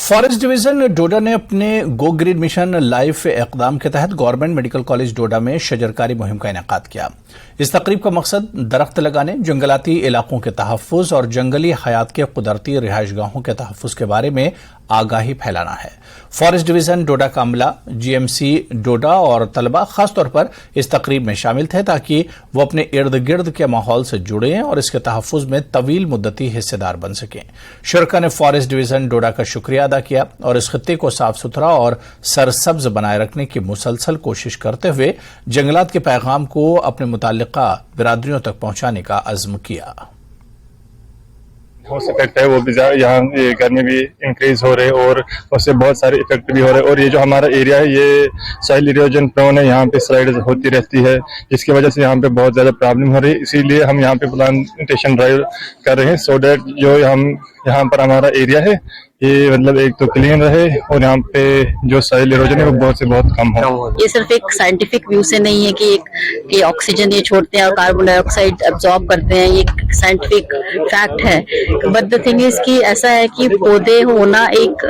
Forest division डोडा ने अपने go green mission life इकदाम के तहत गवर्नमेंट मेडिकल कॉलेज डोडा में शजरकारी मुहिम का इनेकाद किया। इस तकरीब का मकसद दरख्त लगाने, जंगलाती इलाकों के तहफ्फुज और जंगली हयात के कुदरती रिहायशगाहों के तहफ्फुज के बारे में आगाही फैलाना है। फॉरेस्ट डिवीजन डोडा का अमला, जीएमसी डोडा और तलबा खासतौर पर इस तकरीब में शामिल थे ताकि वो अपने इर्द गिर्द के माहौल से जुड़े और इसके तहफ्फुज में तवील मुद्दती हिस्सेदार बन सकें। शुरका ने फॉरेस्ट डिवीजन डोडा का शुक्रिया अदा किया और इस खित्ते को साफ सुथरा और सरसब्ज बनाए रखने की मुसलसल कोशिश करते हुए जंगलात के पैगाम को अपने मुताल्लिका बिरादरियों तक पहुंचाने का अज़्म किया। बहुत इफेक्ट है वो भी यहाँ गर्मी भी इंक्रीज हो रहे और उससे बहुत सारे इफेक्ट भी हो रहे और ये जो हमारा एरिया है ये सॉइल इरोजन प्रोन है, यहाँ पे स्लाइड होती रहती है जिसकी वजह से यहाँ पे बहुत ज्यादा प्रॉब्लम हो रही है। इसीलिए हम यहाँ पे प्लांटेशन ड्राइव कर रहे हैं सो डैट जो हम यहाँ पर हमारा एरिया है ये मतलब एक तो क्लीन रहे और यहाँ पे जो सॉइल इरोजन है वो बहुत से बहुत कम हो। ये सिर्फ एक साइंटिफिक व्यू से नहीं है कि ऑक्सीजन ये छोड़ते हैं और कार्बन डाइऑक्साइड एब्जॉर्ब करते हैं, ये एक साइंटिफिक फैक्ट है। बट द थिंग इज कि ऐसा है कि पौधे होना एक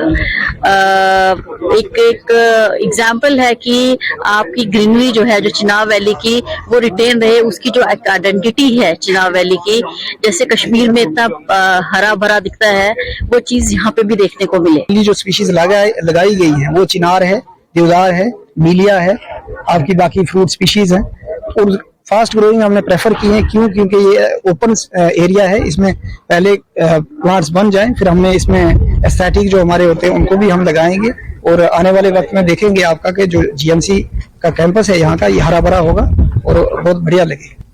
एग्जाम्पल है कि आपकी ग्रीनरी जो है, जो चिनाब वैली की, वो रिटेन रहे, उसकी जो आइडेंटिटी है चिनाब वैली की। जैसे कश्मीर में इतना हरा भरा दिखता है, वो चीज यहाँ पे भी देखने को मिले। जो स्पीशीज लगाई गई है वो चिनार है, देवदार है, मीलिया है, आपकी बाकी फ्रूट स्पीशीज है और फास्ट ग्रोइंग हमने प्रेफर की है। क्यों? क्योंकि ये ओपन एरिया है, इसमें पहले प्लांट्स बन जाएं, फिर हमने इसमें एस्थेटिक जो हमारे होते हैं उनको भी हम लगाएंगे और आने वाले वक्त में देखेंगे आपका कि जो जीएमसी का कैंपस है यहाँ का, ये हरा भरा होगा और बहुत बढ़िया लगेगा।